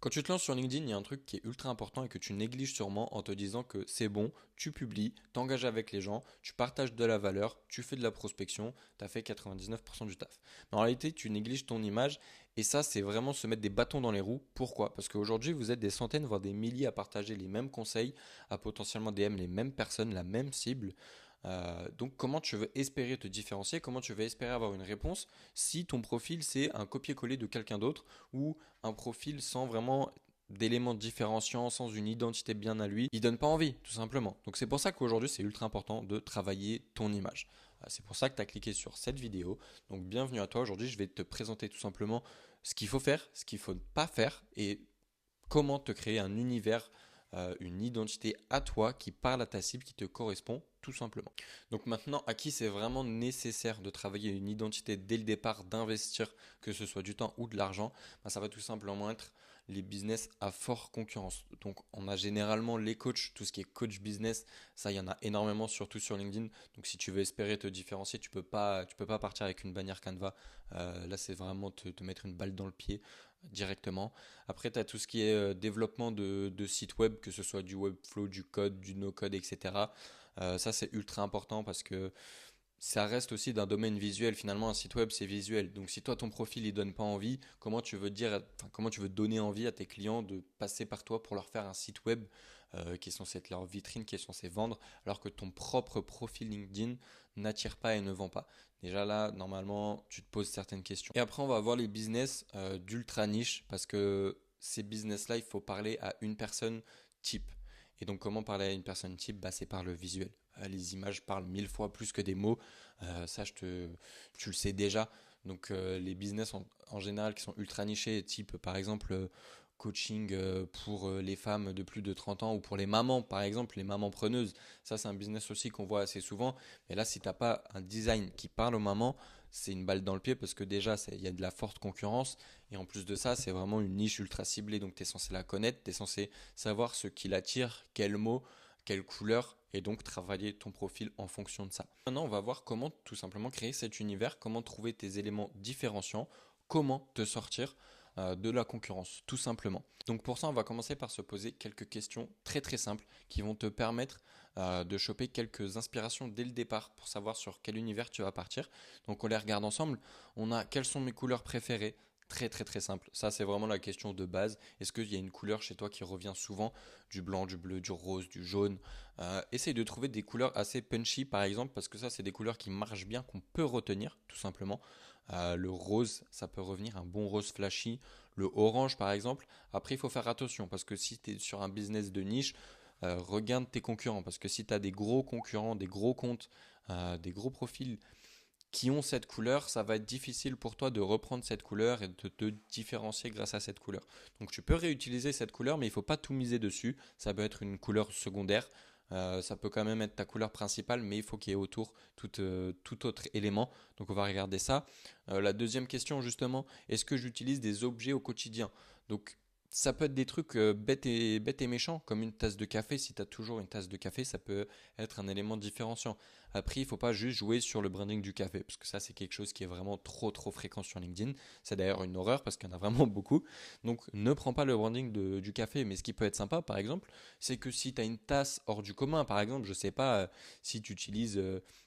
Quand tu te lances sur LinkedIn, il y a un truc qui est ultra important et que tu négliges sûrement en te disant que c'est bon, tu publies, t'engages avec les gens, tu partages de la valeur, tu fais de la prospection, tu as fait 99% du taf. Mais en réalité, tu négliges ton image et ça, c'est vraiment se mettre des bâtons dans les roues. Pourquoi? Parce qu'aujourd'hui, vous êtes des centaines, voire des milliers à partager les mêmes conseils, à potentiellement DM les mêmes personnes, la même cible. Donc comment tu veux espérer te différencier, comment tu veux espérer avoir une réponse si ton profil c'est un copier-coller de quelqu'un d'autre ou un profil sans vraiment d'éléments différenciants, sans une identité bien à lui, il donne pas envie, tout simplement. Donc c'est pour ça qu'aujourd'hui c'est ultra important de travailler ton image. C'est pour ça que tu as cliqué sur cette vidéo. Donc bienvenue à toi. Aujourd'hui je vais te présenter tout simplement ce qu'il faut faire, ce qu'il faut pas faire et comment te créer un univers, une identité à toi qui parle à ta cible, qui te correspond tout simplement. Donc maintenant, à qui c'est vraiment nécessaire de travailler une identité dès le départ, d'investir, que ce soit du temps ou de l'argent, bah, ça va tout simplement être les business à forte concurrence. Donc on a généralement les coachs, tout ce qui est coach business, ça il y en a énormément, surtout sur LinkedIn. Donc si tu veux espérer te différencier, tu peux pas partir avec une bannière Canva. Là c'est vraiment te mettre une balle dans le pied directement. Après, tu as tout ce qui est développement de sites web, que ce soit du Webflow, du code, du no-code, etc. Ça, c'est ultra important parce que ça reste aussi d'un domaine visuel. Finalement, un site web, c'est visuel. Donc, si toi, ton profil, il donne pas envie, comment tu veux donner envie à tes clients de passer par toi pour leur faire un site web qui est censé être leur vitrine, qui est censé vendre, alors que ton propre profil LinkedIn n'attire pas et ne vend pas. Déjà là, normalement, tu te poses certaines questions. Et après, on va avoir les business d'ultra niche parce que ces business-là, il faut parler à une personne type. Et donc, comment parler à une personne type? Bah, c'est par le visuel. Les images parlent 1000 fois plus que des mots. Ça, tu le sais déjà. Donc, les business en général qui sont ultra nichés, type par exemple coaching pour les femmes de plus de 30 ans ou pour les mamans, par exemple, les mamans preneuses. Ça, c'est un business aussi qu'on voit assez souvent. Mais là, si tu n'as pas un design qui parle aux mamans, c'est une balle dans le pied parce que déjà, il y a de la forte concurrence. Et en plus de ça, c'est vraiment une niche ultra ciblée. Donc, tu es censé la connaître, tu es censé savoir ce qui l'attire, quel mot, quelle couleur, et donc travailler ton profil en fonction de ça. Maintenant, on va voir comment tout simplement créer cet univers, comment trouver tes éléments différenciants, comment te sortir de la concurrence, tout simplement. Donc pour ça, on va commencer par se poser quelques questions très très simples qui vont te permettre de choper quelques inspirations dès le départ pour savoir sur quel univers tu vas partir. Donc on les regarde ensemble. On a quelles sont mes couleurs préférées. Très très très simple. Ça c'est vraiment la question de base. Est-ce qu'il y a une couleur chez toi qui revient souvent? Du blanc, du bleu, du rose, du jaune. Essaye de trouver des couleurs assez punchy par exemple parce que ça c'est des couleurs qui marchent bien, qu'on peut retenir tout simplement. Le rose, ça peut revenir, un bon rose flashy. Le orange par exemple. Après il faut faire attention parce que si tu es sur un business de niche, regarde tes concurrents parce que si tu as des gros concurrents, des gros comptes, des gros profils qui ont cette couleur, ça va être difficile pour toi de reprendre cette couleur et de te différencier grâce à cette couleur. Donc tu peux réutiliser cette couleur, mais il ne faut pas tout miser dessus. Ça peut être une couleur secondaire, ça peut quand même être ta couleur principale, mais il faut qu'il y ait autour tout autre élément. Donc on va regarder ça. La deuxième question justement, est-ce que j'utilise des objets au quotidien? Donc ça peut être des trucs bêtes et méchants, comme une tasse de café. Si tu as toujours une tasse de café, ça peut être un élément différenciant. Après, il ne faut pas juste jouer sur le branding du café, parce que ça, c'est quelque chose qui est vraiment trop, trop fréquent sur LinkedIn. C'est d'ailleurs une horreur, parce qu'il y en a vraiment beaucoup. Donc, ne prends pas le branding du café, mais ce qui peut être sympa, par exemple, c'est que si tu as une tasse hors du commun, par exemple, je ne sais pas si tu utilises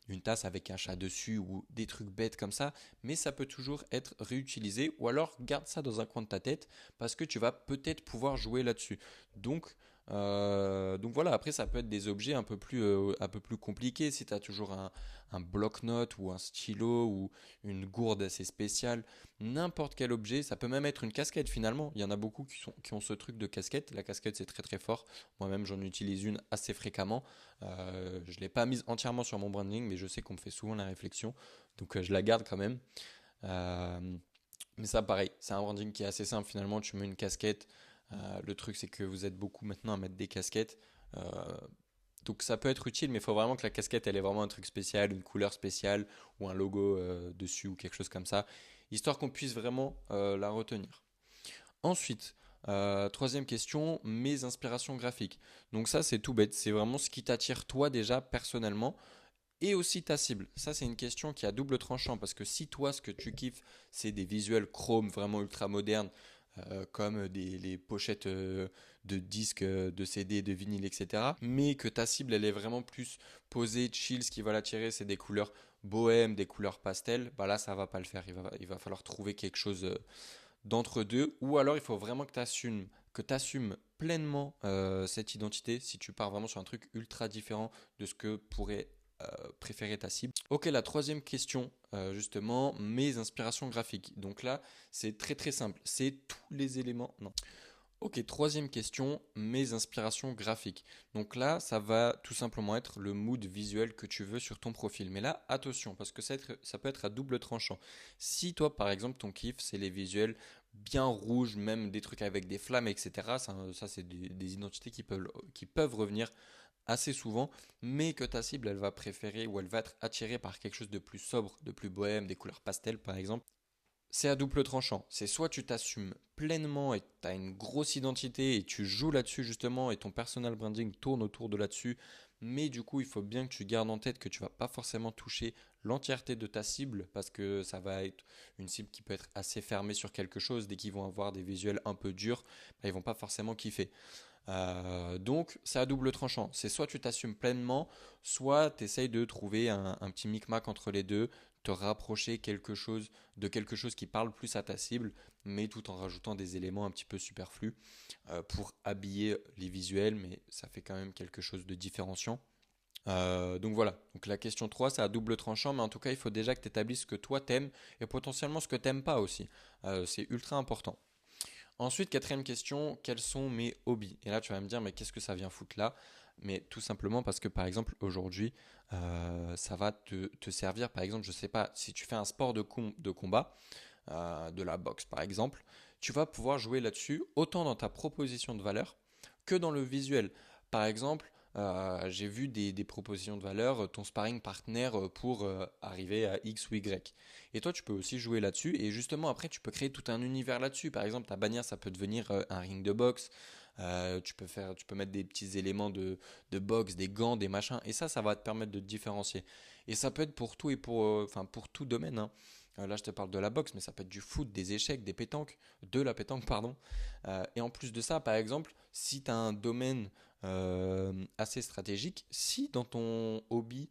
une tasse avec un chat dessus ou des trucs bêtes comme ça, mais ça peut toujours être réutilisé, ou alors garde ça dans un coin de ta tête, parce que tu vas peut-être pouvoir jouer là-dessus. Donc voilà, après ça peut être des objets un peu plus compliqués si tu as toujours un bloc-notes ou un stylo ou une gourde assez spéciale, n'importe quel objet, ça peut même être une casquette finalement. Il y en a beaucoup qui ont ce truc de casquette. La casquette c'est très très fort. Moi-même j'en utilise une assez fréquemment. Je ne l'ai pas mise entièrement sur mon branding, mais je sais qu'on me fait souvent la réflexion, donc je la garde quand même. Euh, mais ça, pareil, c'est un branding qui est assez simple finalement. Tu mets une casquette. Le truc, c'est que vous êtes beaucoup maintenant à mettre des casquettes. Euh, donc ça peut être utile, mais il faut vraiment que la casquette, elle ait vraiment un truc spécial, une couleur spéciale ou un logo dessus ou quelque chose comme ça, histoire qu'on puisse vraiment la retenir. Ensuite, troisième question, mes inspirations graphiques. Donc ça, c'est tout bête. C'est vraiment ce qui t'attire toi déjà personnellement et aussi ta cible. Ça, c'est une question qui a double tranchant parce que si toi, ce que tu kiffes, c'est des visuels Chrome vraiment ultra modernes, comme les pochettes de disques, de CD, de vinyle, etc. Mais que ta cible, elle est vraiment plus posée, chill, ce qui va l'attirer, c'est des couleurs bohème, des couleurs pastel, bah là, ça va pas le faire. Il va falloir trouver quelque chose d'entre deux, ou alors il faut vraiment que tu assumes pleinement cette identité si tu pars vraiment sur un truc ultra différent de ce que pourrait préférer ta cible. Ok, la troisième question, justement, mes inspirations graphiques. Donc là, c'est très très simple. C'est tous les éléments. Non. Ok, troisième question, mes inspirations graphiques. Donc là, ça va tout simplement être le mood visuel que tu veux sur ton profil. Mais là, attention, parce que ça peut être à double tranchant. Si toi, par exemple, ton kiff, c'est les visuels bien rouges, même des trucs avec des flammes, etc., ça c'est des identités qui peuvent revenir assez souvent, mais que ta cible, elle va préférer ou elle va être attirée par quelque chose de plus sobre, de plus bohème, des couleurs pastel, par exemple. C'est à double tranchant. C'est soit tu t'assumes pleinement et tu as une grosse identité et tu joues là-dessus justement et ton personal branding tourne autour de là-dessus, mais du coup il faut bien que tu gardes en tête que tu vas pas forcément toucher l'entièreté de ta cible parce que ça va être une cible qui peut être assez fermée sur quelque chose. Dès qu'ils vont avoir des visuels un peu durs, bah, ils vont pas forcément kiffer. Donc c'est à double tranchant. C'est soit tu t'assumes pleinement, soit tu essayes de trouver un petit micmac entre les deux, te rapprocher de quelque chose qui parle plus à ta cible, mais tout en rajoutant des éléments un petit peu superflus pour habiller les visuels, mais ça fait quand même quelque chose de différenciant. Donc voilà, donc la question 3 c'est à double tranchant, mais en tout cas il faut déjà que tu établisses ce que toi t'aimes et potentiellement ce que t'aimes pas aussi. C'est ultra important. Ensuite, quatrième question, quels sont mes hobbies? Et là, tu vas me dire, mais qu'est-ce que ça vient foutre là? Mais tout simplement parce que, par exemple, aujourd'hui, ça va te servir, par exemple, je sais pas, si tu fais un sport de combat, de la boxe par exemple, tu vas pouvoir jouer là-dessus autant dans ta proposition de valeur que dans le visuel. Par exemple, j'ai vu des propositions de valeur, ton sparring partner pour arriver à X ou Y. Et toi, tu peux aussi jouer là-dessus. Et justement, après, tu peux créer tout un univers là-dessus. Par exemple, ta bannière, ça peut devenir un ring de boxe. Tu peux mettre des petits éléments de boxe, des gants, des machins. Et ça va te permettre de te différencier. Et ça peut être pour tout et enfin, pour tout domaine, hein. Là, je te parle de la boxe, mais ça peut être du foot, des échecs, des pétanques, de la pétanque, pardon. Et en plus de ça, par exemple, si tu as un domaine assez stratégique, si dans ton hobby,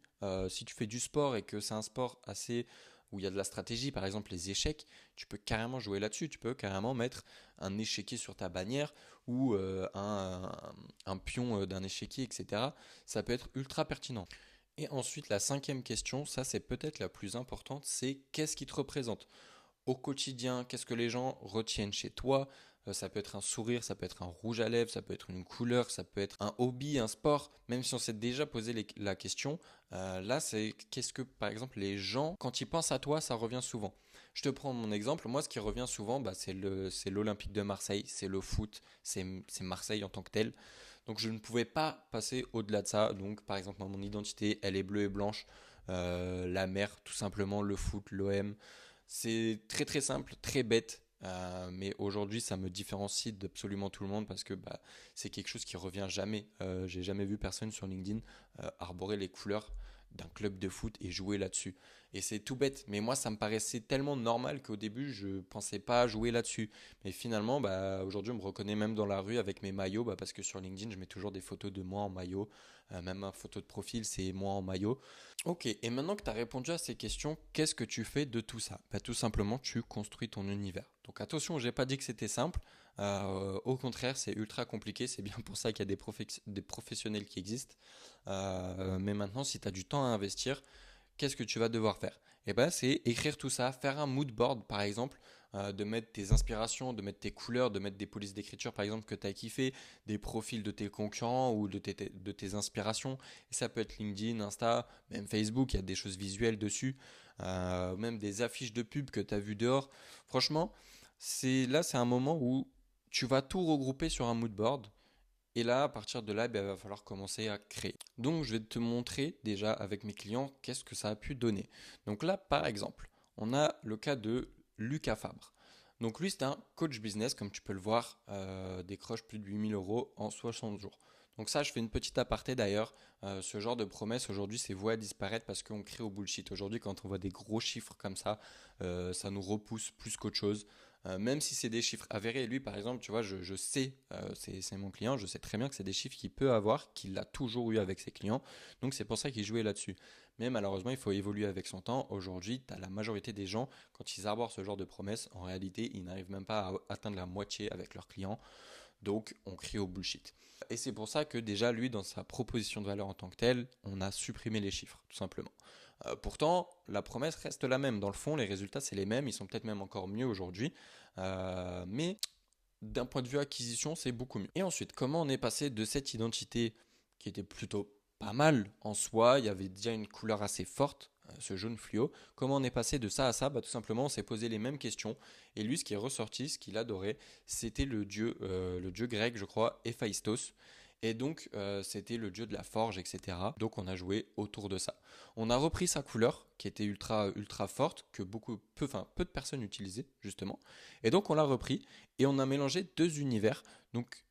si tu fais du sport et que c'est un sport assez où il y a de la stratégie, par exemple les échecs, tu peux carrément jouer là-dessus. Tu peux carrément mettre un échiquier sur ta bannière ou un pion d'un échiquier, etc. Ça peut être ultra pertinent. Et ensuite, la cinquième question, ça c'est peut-être la plus importante, c'est qu'est-ce qui te représente au quotidien, qu'est-ce que les gens retiennent chez toi. Ça peut être un sourire, ça peut être un rouge à lèvres, ça peut être une couleur, ça peut être un hobby, un sport. Même si on s'est déjà posé la question, là c'est qu'est-ce que par exemple les gens, quand ils pensent à toi, ça revient souvent. Je te prends mon exemple, moi ce qui revient souvent, bah, c'est l'Olympique de Marseille, c'est le foot, c'est Marseille en tant que tel. Donc je ne pouvais pas passer au-delà de ça. Donc par exemple mon identité, elle est bleue et blanche. La mer, tout simplement, le foot, l'OM. C'est très très simple, très bête. Mais aujourd'hui, ça me différencie d'absolument tout le monde parce que bah, c'est quelque chose qui revient jamais. J'ai jamais vu personne sur LinkedIn arborer les couleurs d'un club de foot et jouer là-dessus. Et c'est tout bête, mais moi ça me paraissait tellement normal qu'au début je pensais pas jouer là-dessus. Mais finalement, bah, aujourd'hui on me reconnaît même dans la rue avec mes maillots, bah, parce que sur LinkedIn je mets toujours des photos de moi en maillot. Même ma photo de profil c'est moi en maillot. Ok, et maintenant que tu as répondu à ces questions, qu'est-ce que tu fais de tout ça? Bah, tout simplement, tu construis ton univers. Donc attention, j'ai pas dit que c'était simple. Au contraire, c'est ultra compliqué. C'est bien pour ça qu'il y a des professionnels qui existent. Mais maintenant, si tu as du temps à investir, qu'est-ce que tu vas devoir faire? Eh ben, c'est écrire tout ça, faire un mood board par exemple, de mettre tes inspirations, de mettre tes couleurs, de mettre des polices d'écriture par exemple que tu as kiffé, des profils de tes concurrents ou de tes inspirations. Et ça peut être LinkedIn, Insta, même Facebook, il y a des choses visuelles dessus, même des affiches de pub que tu as vues dehors. Franchement, c'est un moment où tu vas tout regrouper sur un mood board. Et là, à partir de là, ben, il va falloir commencer à créer. Donc, je vais te montrer déjà avec mes clients qu'est-ce que ça a pu donner. Donc là, par exemple, on a le cas de Lucas Fabre. Donc lui, c'est un coach business, comme tu peux le voir, décroche plus de 8 000 € en 60 jours. Donc ça, je fais une petite aparté d'ailleurs. Ce genre de promesse aujourd'hui, c'est voué à disparaître parce qu'on crée au bullshit. Aujourd'hui, quand on voit des gros chiffres comme ça nous repousse plus qu'autre chose. même si c'est des chiffres avérés. Lui, par exemple, tu vois, je sais, c'est mon client, je sais très bien que c'est des chiffres qu'il peut avoir, qu'il a toujours eu avec ses clients. Donc c'est pour ça qu'il jouait là-dessus. Mais malheureusement, il faut évoluer avec son temps. Aujourd'hui, tu as la majorité des gens, quand ils arborent ce genre de promesses, en réalité, ils n'arrivent même pas à atteindre la moitié avec leurs clients. Donc, on crie au bullshit. Et c'est pour ça que déjà, lui, dans sa proposition de valeur en tant que telle, on a supprimé les chiffres, tout simplement. Pourtant, la promesse reste la même. Dans le fond, les résultats, c'est les mêmes. Ils sont peut-être même encore mieux aujourd'hui. Mais d'un point de vue acquisition, c'est beaucoup mieux. Et ensuite, comment on est passé de cette identité qui était plutôt pas mal en soi, il y avait déjà une couleur assez forte, ce jaune fluo. Comment on est passé de ça à ça? Bah, tout simplement, on s'est posé les mêmes questions. Et lui, ce qui est ressorti, ce qu'il adorait, c'était le dieu grec, je crois, Héphaïstos. Et donc, c'était le dieu de la forge, etc. Donc, on a joué autour de ça. On a repris sa couleur, qui était ultra, ultra forte, que peu de personnes utilisaient, justement. Et donc, on l'a repris et on a mélangé deux univers. Donc,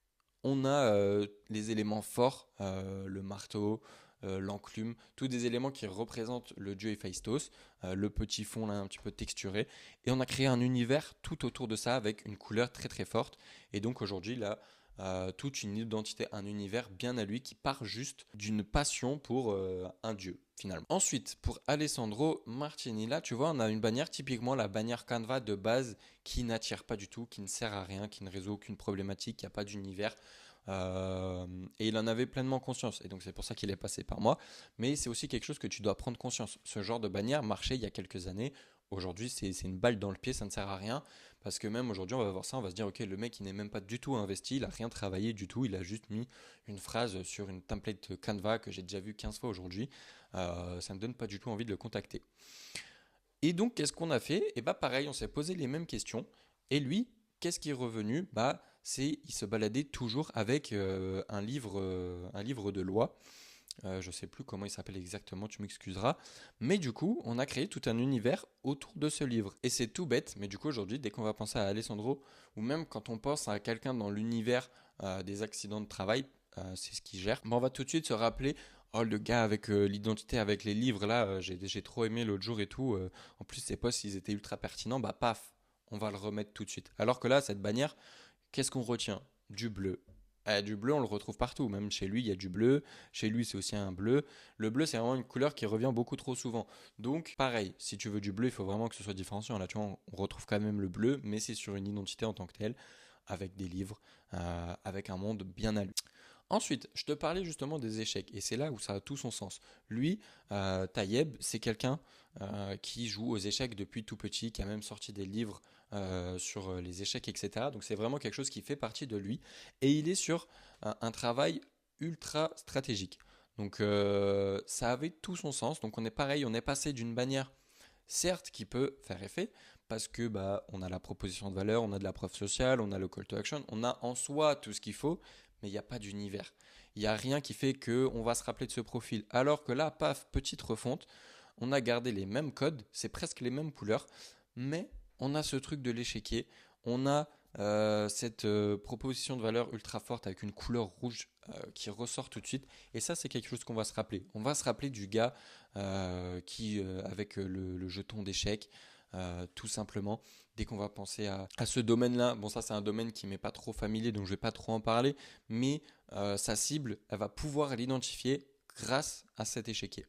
on a les éléments forts, le marteau, l'enclume, tous des éléments qui représentent le dieu Héphaïstos, le petit fond là un petit peu texturé, et on a créé un univers tout autour de ça avec une couleur très très forte. Et donc aujourd'hui là, toute une identité, un univers bien à lui qui part juste d'une passion pour un dieu finalement. Ensuite, pour Alessandro Martini, là tu vois, on a une bannière, typiquement la bannière Canva de base qui n'attire pas du tout, qui ne sert à rien, qui ne résout aucune problématique, qui n'a pas d'univers. Et il en avait pleinement conscience. Et donc c'est pour ça qu'il est passé par moi. Mais c'est aussi quelque chose que tu dois prendre conscience. Ce genre de bannière marchait il y a quelques années. Aujourd'hui, c'est une balle dans le pied, ça ne sert à rien. Parce que même aujourd'hui, on va voir ça, on va se dire, ok, le mec, il n'est même pas du tout investi, il n'a rien travaillé du tout, il a juste mis une phrase sur une template Canva que j'ai déjà vu 15 fois aujourd'hui. Ça ne me donne pas du tout envie de le contacter. Et donc, qu'est-ce qu'on a fait? Et bah pareil, on s'est posé les mêmes questions. Et lui, qu'est-ce qui est revenu? Bah, il se baladait toujours avec un livre de loi. Je ne sais plus comment il s'appelle exactement, tu m'excuseras. Mais du coup, on a créé tout un univers autour de ce livre. Et c'est tout bête, mais du coup, aujourd'hui, dès qu'on va penser à Alessandro, ou même quand on pense à quelqu'un dans l'univers des accidents de travail, c'est ce qu'il gère, bah, on va tout de suite se rappeler. Oh, le gars avec l'identité, avec les livres, là, j'ai trop aimé l'autre jour et tout. En plus, ses posts, ils étaient ultra pertinents. Bah, paf, on va le remettre tout de suite. Alors que là, cette bannière, qu'est-ce qu'on retient? Du bleu. Du bleu, on le retrouve partout. Même chez lui, il y a du bleu. Chez lui, c'est aussi un bleu. Le bleu, c'est vraiment une couleur qui revient beaucoup trop souvent. Donc, pareil, si tu veux du bleu, il faut vraiment que ce soit différenciant. Là, tu vois, on retrouve quand même le bleu, mais c'est sur une identité en tant que telle, avec des livres, avec un monde bien à lui. Ensuite, je te parlais justement des échecs, et c'est là où ça a tout son sens. Lui, Tayeb, c'est quelqu'un qui joue aux échecs depuis tout petit, qui a même sorti des livres sur les échecs, etc. Donc c'est vraiment quelque chose qui fait partie de lui, et il est sur un travail ultra stratégique. Donc ça avait tout son sens. Donc on est pareil, on est passé d'une bannière, certes, qui peut faire effet, parce que bah, on a la proposition de valeur, on a de la preuve sociale, on a le call to action, on a en soi tout ce qu'il faut, mais il n'y a pas d'univers. Il n'y a rien qui fait qu'on va se rappeler de ce profil. Alors que là, paf, petite refonte, on a gardé les mêmes codes, c'est presque les mêmes couleurs, mais on a ce truc de l'échiquier, on a cette proposition de valeur ultra forte avec une couleur rouge qui ressort tout de suite. Et ça, c'est quelque chose qu'on va se rappeler. On va se rappeler du gars avec le jeton d'échec, tout simplement. Dès qu'on va penser à ce domaine-là, bon ça c'est un domaine qui m'est pas trop familier, donc je vais pas trop en parler, mais sa cible, elle va pouvoir l'identifier grâce à cet échiquier.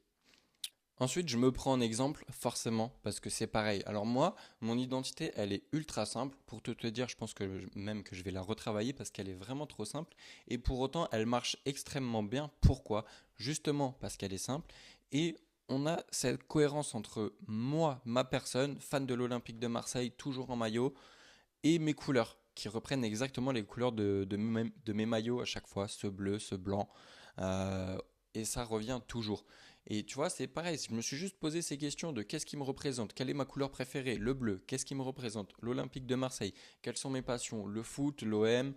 Ensuite, je me prends en exemple, forcément, parce que c'est pareil. Alors moi, mon identité, elle est ultra simple. Pour te dire, je pense même que je vais la retravailler parce qu'elle est vraiment trop simple. Et pour autant, elle marche extrêmement bien. Pourquoi? Justement parce qu'elle est simple. Et on a cette cohérence entre moi, ma personne, fan de l'Olympique de Marseille, toujours en maillot, et mes couleurs, qui reprennent exactement les couleurs de mes maillots à chaque fois, ce bleu, ce blanc. Euh, et ça revient toujours. Et tu vois, c'est pareil, je me suis juste posé ces questions de qu'est-ce qui me représente, quelle est ma couleur préférée, le bleu, qu'est-ce qui me représente, l'Olympique de Marseille, quelles sont mes passions, le foot, l'OM,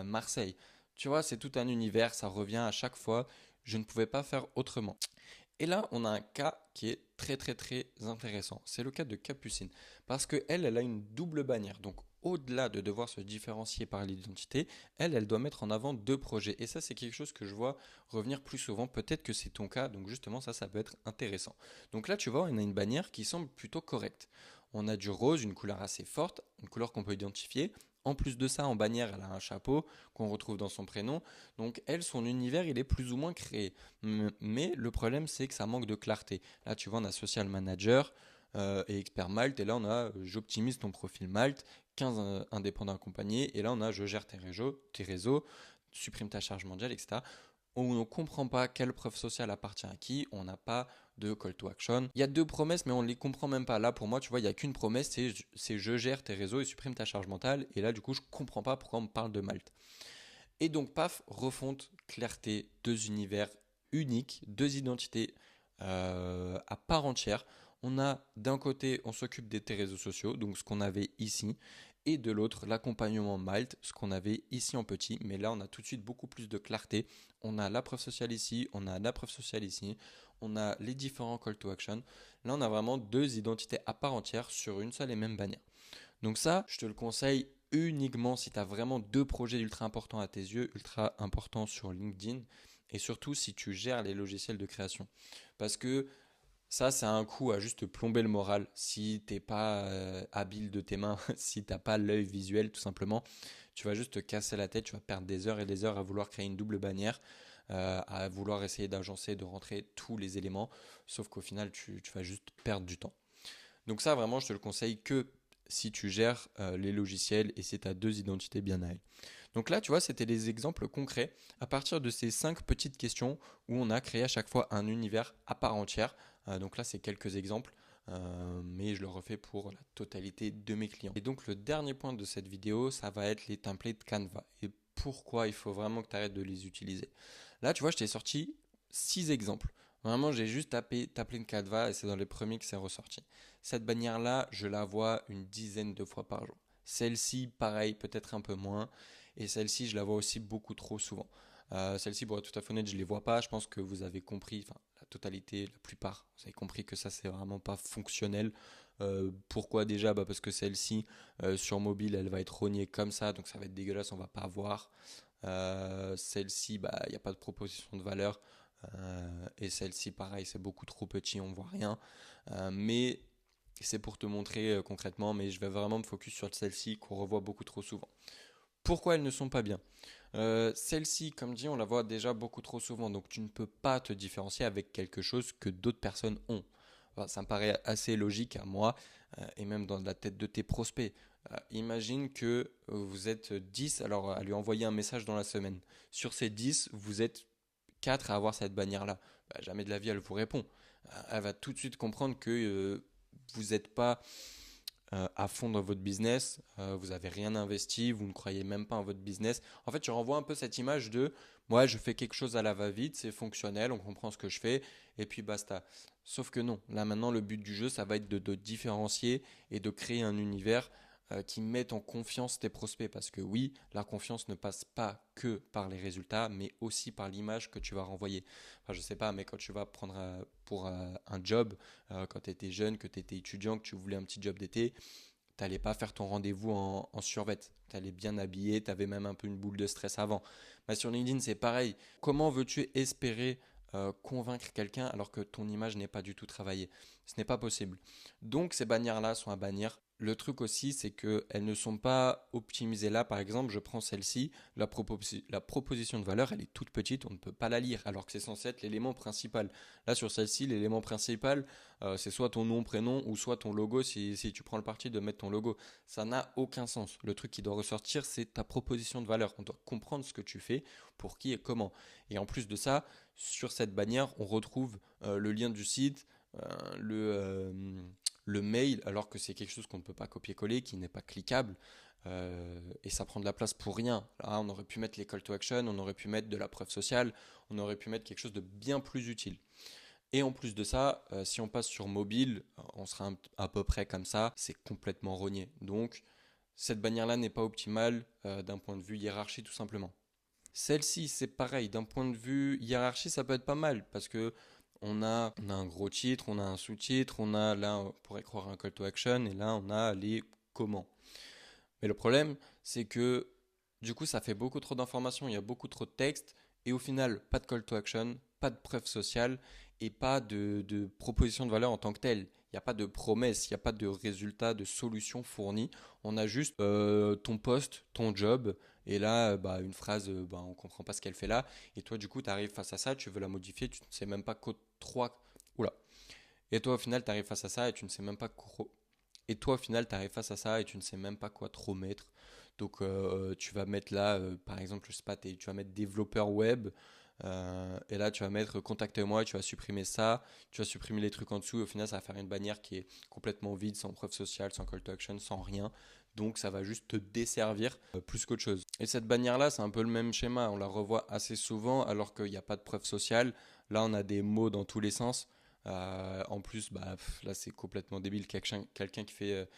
Marseille. Tu vois, c'est tout un univers, ça revient à chaque fois, je ne pouvais pas faire autrement. Et là, on a un cas qui est très très très intéressant. C'est le cas de Capucine. Parce qu'elle, elle a une double bannière. Donc au-delà de devoir se différencier par l'identité, elle doit mettre en avant deux projets. Et ça, c'est quelque chose que je vois revenir plus souvent. Peut-être que c'est ton cas. Donc justement, ça peut être intéressant. Donc là, tu vois, on a une bannière qui semble plutôt correcte. on a du rose, une couleur assez forte, une couleur qu'on peut identifier. En plus de ça, en bannière, elle a un chapeau qu'on retrouve dans son prénom. Donc elle, son univers, il est plus ou moins créé. Mais le problème, c'est que ça manque de clarté. Là, tu vois, on a Social Manager et Expert Malte. Et là, on a J'optimise ton profil Malte, 15 indépendants accompagnés. Et là, on a Je gère tes réseaux, supprime ta charge mondiale, etc. On ne comprend pas quelle preuve sociale appartient à qui, on n'a pas de call to action. Il y a deux promesses, mais on ne les comprend même pas. Là, pour moi, tu vois, il n'y a qu'une promesse, c'est je gère tes réseaux et supprime ta charge mentale. Et là, du coup, je ne comprends pas pourquoi on me parle de Malte. Et donc, paf, refonte, clarté, deux univers uniques, deux identités à part entière. On a d'un côté, on s'occupe des réseaux sociaux, donc ce qu'on avait ici, et de l'autre, l'accompagnement Malte, ce qu'on avait ici en petit. Mais là, on a tout de suite beaucoup plus de clarté. On a la preuve sociale ici, on a la preuve sociale ici, on a les différents call to action. Là, on a vraiment deux identités à part entière sur une seule et même bannière. Donc ça, je te le conseille uniquement si tu as vraiment deux projets ultra importants à tes yeux, ultra importants sur LinkedIn, et surtout si tu gères les logiciels de création. Parce que ça, c'est un coup à juste plomber le moral si t'es pas habile de tes mains, si t'as pas l'œil visuel tout simplement. Tu vas juste te casser la tête, tu vas perdre des heures et des heures à vouloir créer une double bannière, à vouloir essayer d'agencer, de rentrer tous les éléments, sauf qu'au final, tu vas juste perdre du temps. Donc ça, vraiment, je te le conseille que si tu gères les logiciels et si tu as deux identités bien à elle. Donc là, tu vois, c'était des exemples concrets à partir de ces 5 petites questions où on a créé à chaque fois un univers à part entière. Donc là, c'est quelques exemples, mais je le refais pour la totalité de mes clients. Et donc le dernier point de cette vidéo, ça va être les templates Canva et pourquoi il faut vraiment que tu arrêtes de les utiliser. Là, tu vois, je t'ai sorti 6 exemples. Vraiment, j'ai juste tapé template Canva et c'est dans les premiers que c'est ressorti. Cette bannière-là, je la vois une dizaine de fois par jour. Celle-ci, pareil, peut-être un peu moins. Et celle-ci, je la vois aussi beaucoup trop souvent. Celle-ci, pour être tout à fait honnête, je ne les vois pas. Je pense que vous avez compris, enfin la totalité, la plupart, vous avez compris que ça, c'est vraiment pas fonctionnel. Pourquoi déjà? Parce que celle-ci, sur mobile, elle va être rognée comme ça, donc ça va être dégueulasse, on va pas voir. Celle-ci, il n'y a pas de proposition de valeur. Et celle-ci, pareil, c'est beaucoup trop petit, on voit rien. Mais c'est pour te montrer concrètement, mais je vais vraiment me focus sur celle-ci qu'on revoit beaucoup trop souvent. Pourquoi elles ne sont pas bien? Celle-ci, comme dit, on la voit déjà beaucoup trop souvent, donc tu ne peux pas te différencier avec quelque chose que d'autres personnes ont. Enfin, ça me paraît assez logique à moi, et même dans la tête de tes prospects. Imagine que vous êtes 10 alors à lui envoyer un message dans la semaine. Sur ces 10 vous êtes 4 à avoir cette bannière-là. Jamais de la vie, elle vous répond. Elle va tout de suite comprendre que vous n'êtes pas à fond dans votre business, vous n'avez rien investi, vous ne croyez même pas en votre business. En fait, tu renvoies un peu cette image de moi, je fais quelque chose à la va-vite, c'est fonctionnel, on comprend ce que je fais, et puis basta. Sauf que non, là maintenant, le but du jeu, ça va être de différencier et de créer un univers qui mette en confiance tes prospects. Parce que oui, la confiance ne passe pas que par les résultats, mais aussi par l'image que tu vas renvoyer. Enfin, je sais pas, mais quand tu vas prendre pour un job, quand tu étais jeune, que tu étais étudiant, que tu voulais un petit job d'été, tu n'allais pas faire ton rendez-vous en survêt. Tu allais bien habillé, tu avais même un peu une boule de stress avant. Mais sur LinkedIn, c'est pareil. Comment veux-tu espérer convaincre quelqu'un alors que ton image n'est pas du tout travaillée? Ce n'est pas possible. Donc ces bannières-là sont à bannir. Le truc aussi, c'est qu'elles ne sont pas optimisées là. Par exemple, je prends celle-ci, la proposition de valeur, elle est toute petite, on ne peut pas la lire, alors que c'est censé être l'élément principal. Là, sur celle-ci, l'élément principal, c'est soit ton nom, prénom, ou soit ton logo, si tu prends le parti de mettre ton logo. Ça n'a aucun sens. Le truc qui doit ressortir, c'est ta proposition de valeur. On doit comprendre ce que tu fais, pour qui et comment. Et en plus de ça, sur cette bannière, on retrouve le lien du site, euh, le, euh, le mail, alors que c'est quelque chose qu'on ne peut pas copier-coller, qui n'est pas cliquable. Et ça prend de la place pour rien. Là, on aurait pu mettre les call to action, on aurait pu mettre de la preuve sociale, on aurait pu mettre quelque chose de bien plus utile. Et en plus de ça, si on passe sur mobile, on sera à peu près comme ça, c'est complètement rogné. Donc, cette bannière-là n'est pas optimale d'un point de vue hiérarchie tout simplement. Celle-ci, c'est pareil, d'un point de vue hiérarchie, ça peut être pas mal parce que on a un gros titre, on a un sous-titre, on a là, on pourrait croire un call to action et là, on a les comment. Mais le problème, c'est que du coup, ça fait beaucoup trop d'informations, il y a beaucoup trop de texte et au final, pas de call to action, pas de preuve sociale et pas de proposition de valeur en tant que telle. Il Il n'y a pas de promesse, il n'y a pas de résultat, de solution fournie. On a juste ton poste, ton job. Et là, une phrase, on ne comprend pas ce qu'elle fait là. Et toi, du coup, tu arrives face à ça, tu veux la modifier, tu ne sais même pas quoi trois. Oula. Et toi, au final, tu arrives face à ça et tu ne sais même pas quoi. Et toi, au final, tu arrives face à ça et tu ne sais même pas quoi trop mettre. Donc, tu vas mettre là, par exemple, je sais pas, tu vas mettre développeur web. Et là, tu vas mettre contacte-moi, tu vas supprimer ça, tu vas supprimer les trucs en dessous. Et au final, ça va faire une bannière qui est complètement vide, sans preuve sociale, sans call to action, sans rien. Donc, ça va juste te desservir plus qu'autre chose. Et cette bannière-là, c'est un peu le même schéma. On la revoit assez souvent alors qu'il n'y a pas de preuve sociale. Là, on a des mots dans tous les sens. En plus, là, c'est complètement débile. Quelqu'un qui fait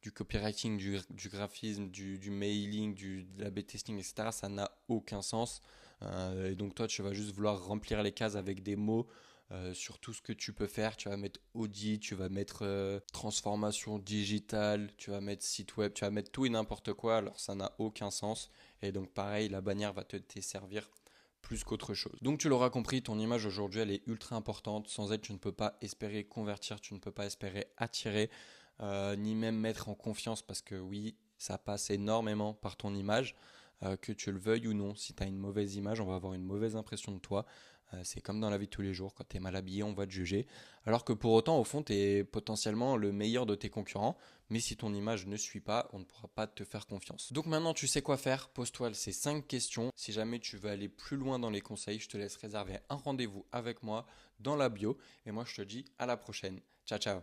du copywriting, du graphisme, du mailing, de la B testing, etc. Ça n'a aucun sens. Et donc toi, tu vas juste vouloir remplir les cases avec des mots sur tout ce que tu peux faire. Tu vas mettre audit, tu vas mettre transformation digitale, tu vas mettre site web, tu vas mettre tout et n'importe quoi. Alors ça n'a aucun sens. Et donc pareil, la bannière va te desservir plus qu'autre chose. Donc tu l'auras compris, ton image aujourd'hui, elle est ultra importante. Sans elle, tu ne peux pas espérer convertir, tu ne peux pas espérer attirer, ni même mettre en confiance parce que oui, ça passe énormément par ton image, que tu le veuilles ou non. Si tu as une mauvaise image, on va avoir une mauvaise impression de toi. C'est comme dans la vie de tous les jours, quand tu es mal habillé, on va te juger. Alors que pour autant, au fond, tu es potentiellement le meilleur de tes concurrents. Mais si ton image ne suit pas, on ne pourra pas te faire confiance. Donc maintenant, tu sais quoi faire. Pose-toi ces 5 questions. Si jamais tu veux aller plus loin dans les conseils, je te laisse réserver un rendez-vous avec moi dans la bio. Et moi, je te dis à la prochaine. Ciao, ciao.